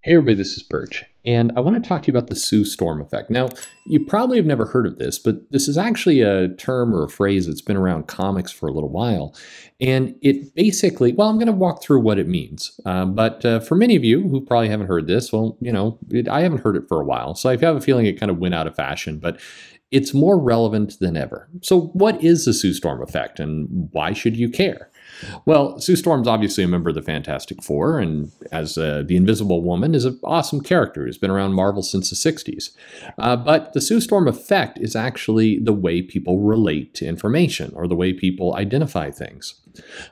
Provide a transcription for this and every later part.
Hey everybody, this is Perch, and I want to talk to you about the Sue Storm effect. Now, you probably have never heard of this, but this is actually a term or a phrase that's been around comics for a little while. And it basically, well, I'm going to walk through what it means. But for many of you who probably haven't heard this, well, I haven't heard it for a while, so I have a feeling it kind of went out of fashion, but it's more relevant than ever. So what is the Sue Storm effect, and why should you care? Well, Sue Storm's obviously a member of the Fantastic Four, and as the Invisible Woman is an awesome character who's been around Marvel since the 60s. But the Sue Storm effect is actually the way people relate to information or the way people identify things.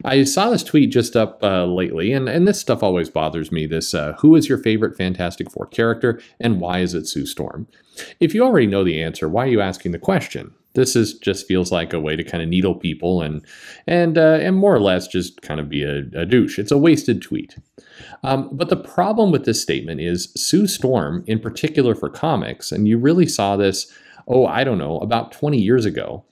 I saw this tweet just up lately, and this stuff always bothers me, this who is your favorite Fantastic Four character and why is it Sue Storm? If you already know the answer, why are you asking the question? Just feels like a way to kind of needle people and more or less just kind of be a douche. It's a wasted tweet. But the problem with this statement is Sue Storm, in particular for comics, and you really saw this, I don't know, about 20 years ago,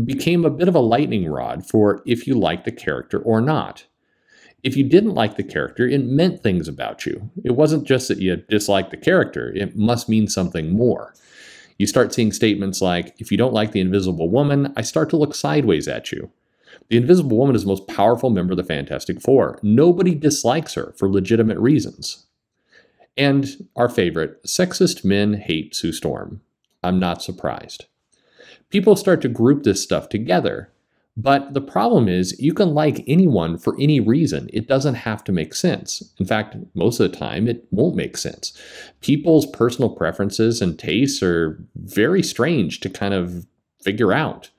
became a bit of a lightning rod for if you like the character or not. If you didn't like the character, it meant things about you. It wasn't just that you disliked the character, it must mean something more. You start seeing statements like, if you don't like the Invisible Woman, I start to look sideways at you. The Invisible Woman is the most powerful member of the Fantastic Four. Nobody dislikes her for legitimate reasons. And our favorite, sexist men hate Sue Storm. I'm not surprised. People start to group this stuff together, but the problem is you can like anyone for any reason. It doesn't have to make sense. In fact, most of the time, it won't make sense. People's personal preferences and tastes are very strange to kind of figure out.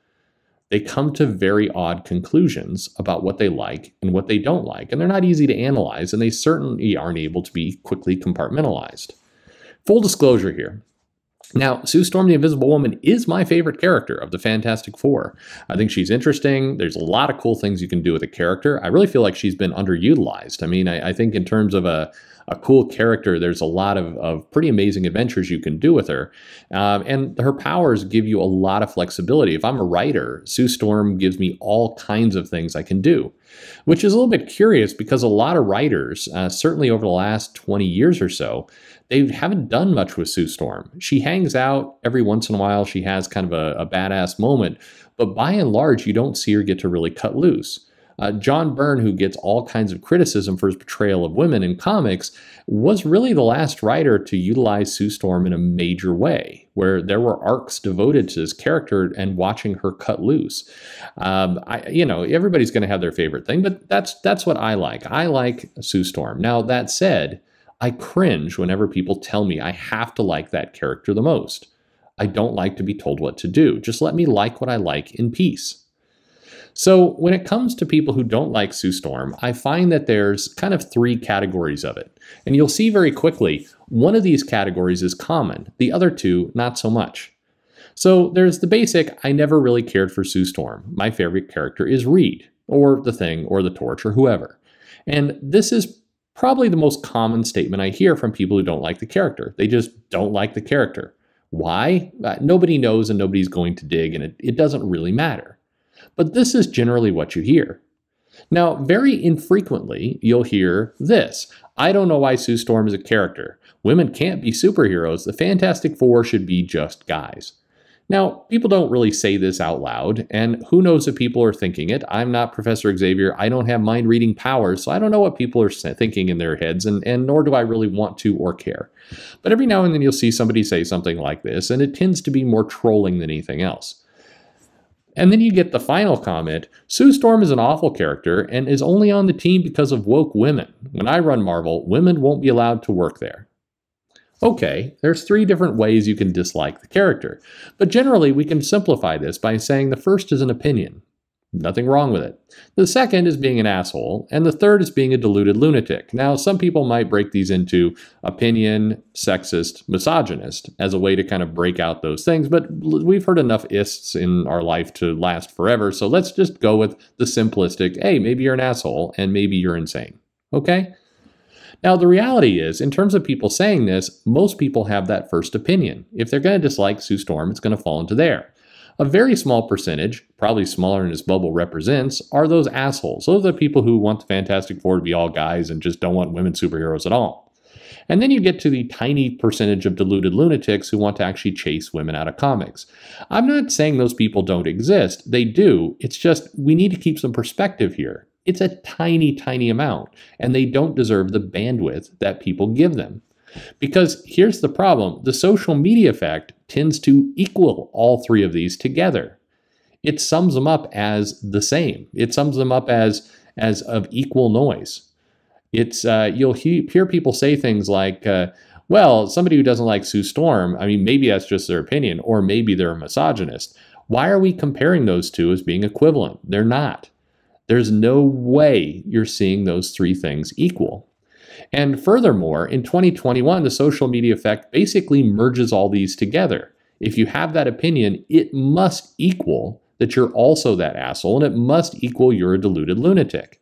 They come to very odd conclusions about what they like and what they don't like, and they're not easy to analyze, and they certainly aren't able to be quickly compartmentalized. Full disclosure here. Now, Sue Storm, the Invisible Woman, is my favorite character of the Fantastic Four. I think she's interesting. There's a lot of cool things you can do with a character. I really feel like she's been underutilized. I mean, I think in terms of a cool character, there's a lot of pretty amazing adventures you can do with her. And her powers give you a lot of flexibility. If I'm a writer, Sue Storm gives me all kinds of things I can do, which is a little bit curious because a lot of writers, certainly over the last 20 years or so, they haven't done much with Sue Storm. She hangs out every once in a while. She has kind of a badass moment, but by and large, you don't see her get to really cut loose. John Byrne, who gets all kinds of criticism for his portrayal of women in comics, was really the last writer to utilize Sue Storm in a major way, where there were arcs devoted to this character and watching her cut loose. Everybody's going to have their favorite thing, but that's what I like. I like Sue Storm. Now, that said, I cringe whenever people tell me I have to like that character the most. I don't like to be told what to do. Just let me like what I like in peace. So when it comes to people who don't like Sue Storm, I find that there's kind of three categories of it. And you'll see very quickly, one of these categories is common, the other two, not so much. So there's the basic, I never really cared for Sue Storm. My favorite character is Reed, or the Thing, or the Torch, or whoever. And this is probably the most common statement I hear from people who don't like the character. They just don't like the character. Why? Nobody knows and nobody's going to dig, and it doesn't really matter. But this is generally what you hear. Now, very infrequently, you'll hear this. I don't know why Sue Storm is a character. Women can't be superheroes. The Fantastic Four should be just guys. Now, people don't really say this out loud, and who knows if people are thinking it. I'm not Professor Xavier. I don't have mind-reading powers, so I don't know what people are thinking in their heads, and nor do I really want to or care. But every now and then you'll see somebody say something like this, and it tends to be more trolling than anything else. And then you get the final comment, Sue Storm is an awful character and is only on the team because of woke women. When I run Marvel, women won't be allowed to work there. Okay, there's three different ways you can dislike the character, but generally we can simplify this by saying the first is an opinion. Nothing wrong with it. The second is being an asshole, and the third is being a deluded lunatic. Now, some people might break these into opinion, sexist, misogynist as a way to kind of break out those things, but we've heard enough ists in our life to last forever, so let's just go with the simplistic, hey, maybe you're an asshole, and maybe you're insane. Okay? Now, the reality is, in terms of people saying this, most people have that first opinion. If they're going to dislike Sue Storm, it's going to fall into there. A very small percentage, probably smaller than this bubble represents, are those assholes. Those are the people who want the Fantastic Four to be all guys and just don't want women superheroes at all. And then you get to the tiny percentage of deluded lunatics who want to actually chase women out of comics. I'm not saying those people don't exist. They do. It's just we need to keep some perspective here. It's a tiny, tiny amount, and they don't deserve the bandwidth that people give them. Because here's the problem. The social media effect tends to equal all three of these together. It sums them up as the same. It sums them up as of equal noise. It's you'll hear people say things like, well, somebody who doesn't like Sue Storm, I mean, maybe that's just their opinion, or maybe they're a misogynist. Why are we comparing those two as being equivalent? They're not. There's no way you're seeing those three things equal. And furthermore, in 2021, the social media effect basically merges all these together. If you have that opinion, it must equal that you're also that asshole, and it must equal you're a deluded lunatic.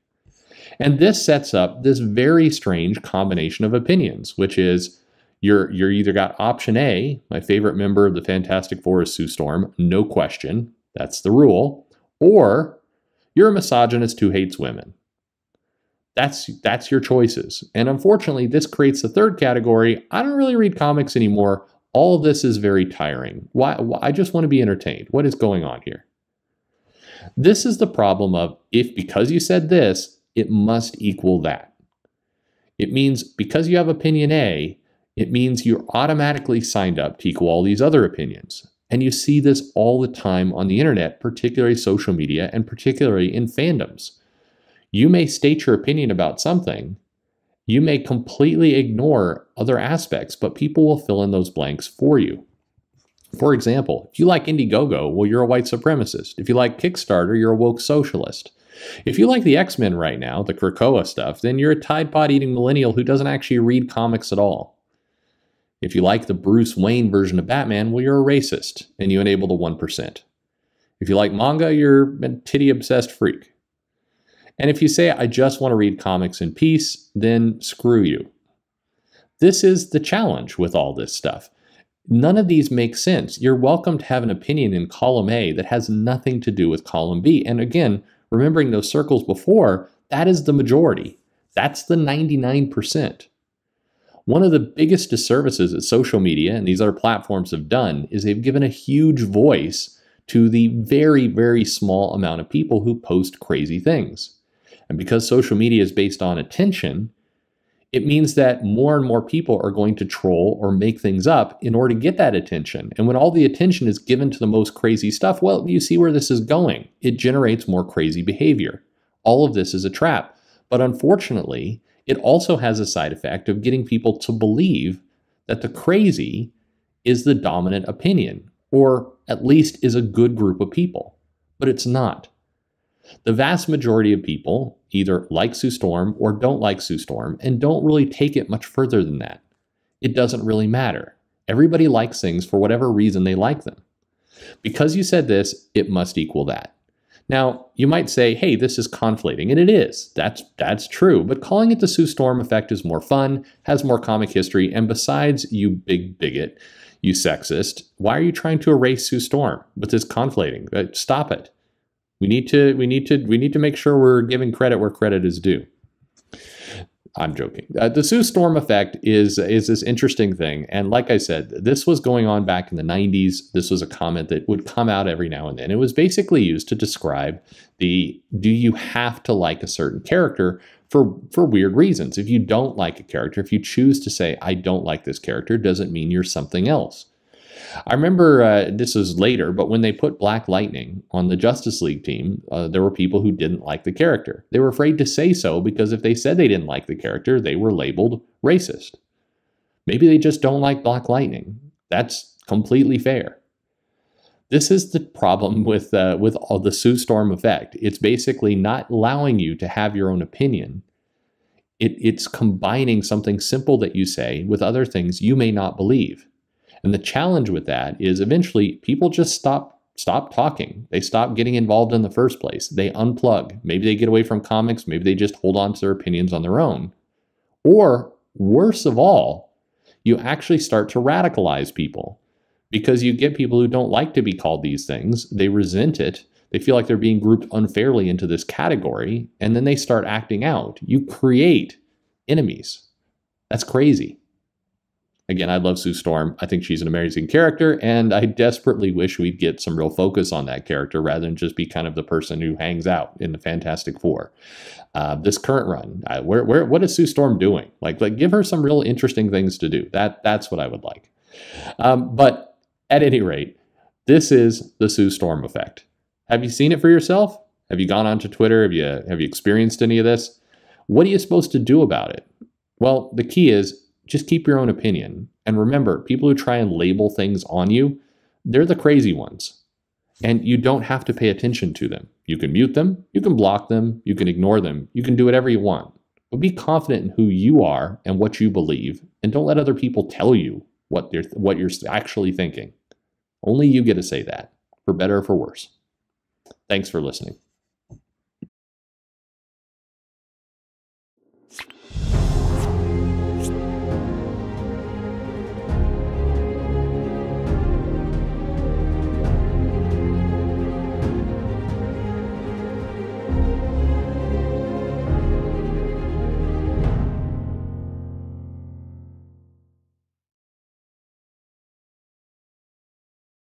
And this sets up this very strange combination of opinions, which is you're either got option A, my favorite member of the Fantastic Four is Sue Storm, no question, that's the rule, or you're a misogynist who hates women. That's your choices. And unfortunately, this creates the third category. I don't really read comics anymore. All of this is very tiring. Why? I just want to be entertained. What is going on here? This is the problem of if because you said this, it must equal that. It means because you have opinion A, it means you're automatically signed up to equal all these other opinions. And you see this all the time on the internet, particularly social media and particularly in fandoms. You may state your opinion about something. You may completely ignore other aspects, but people will fill in those blanks for you. For example, if you like Indiegogo, well, you're a white supremacist. If you like Kickstarter, you're a woke socialist. If you like the X-Men right now, the Krakoa stuff, then you're a Tide Pod eating millennial who doesn't actually read comics at all. If you like the Bruce Wayne version of Batman, well, you're a racist and you enable the 1%. If you like manga, you're a titty-obsessed freak. And if you say, I just want to read comics in peace, then screw you. This is the challenge with all this stuff. None of these make sense. You're welcome to have an opinion in column A that has nothing to do with column B. And again, remembering those circles before, that is the majority. That's the 99%. One of the biggest disservices that social media and these other platforms have done is they've given a huge voice to the very, very small amount of people who post crazy things. And because social media is based on attention, it means that more and more people are going to troll or make things up in order to get that attention. And when all the attention is given to the most crazy stuff, well, you see where this is going. It generates more crazy behavior. All of this is a trap. But unfortunately, it also has a side effect of getting people to believe that the crazy is the dominant opinion, or at least is a good group of people. But it's not. The vast majority of people either like Sue Storm or don't like Sue Storm and don't really take it much further than that. It doesn't really matter. Everybody likes things for whatever reason they like them. Because you said this, it must equal that. Now, you might say, hey, this is conflating, and it is. That's true, but calling it the Sue Storm effect is more fun, has more comic history, and besides, you big bigot, you sexist, why are you trying to erase Sue Storm with this conflating? Stop it. We need to make sure we're giving credit where credit is due. I'm joking. The Sue Storm effect is this interesting thing. And like I said, this was going on back in the 90s. This was a comment that would come out every now and then. It was basically used to describe do you have to like a certain character for weird reasons? If you don't like a character, if you choose to say, I don't like this character, doesn't mean you're something else. I remember this was later, but when they put Black Lightning on the Justice League team, there were people who didn't like the character. They were afraid to say so because if they said they didn't like the character, they were labeled racist. Maybe they just don't like Black Lightning. That's completely fair. This is the problem with all the Sue Storm effect. It's basically not allowing you to have your own opinion. It's combining something simple that you say with other things you may not believe. And the challenge with that is eventually people just stop talking. They stop getting involved in the first place. They unplug. Maybe they get away from comics. Maybe they just hold on to their opinions on their own. Or worse of all, you actually start to radicalize people because you get people who don't like to be called these things. They resent it. They feel like they're being grouped unfairly into this category, and then they start acting out. You create enemies. That's crazy. Again, I love Sue Storm. I think she's an amazing character, and I desperately wish we'd get some real focus on that character rather than just be kind of the person who hangs out in the Fantastic Four. This current run, what is Sue Storm doing? Like give her some real interesting things to do. That's what I would like. But at any rate, this is the Sue Storm effect. Have you seen it for yourself? Have you gone onto Twitter? Have you experienced any of this? What are you supposed to do about it? Well, the key is just keep your own opinion. And remember, people who try and label things on you, they're the crazy ones. And you don't have to pay attention to them. You can mute them, you can block them, you can ignore them, you can do whatever you want. But be confident in who you are and what you believe, and don't let other people tell you what you're actually thinking. Only you get to say that, for better or for worse. Thanks for listening.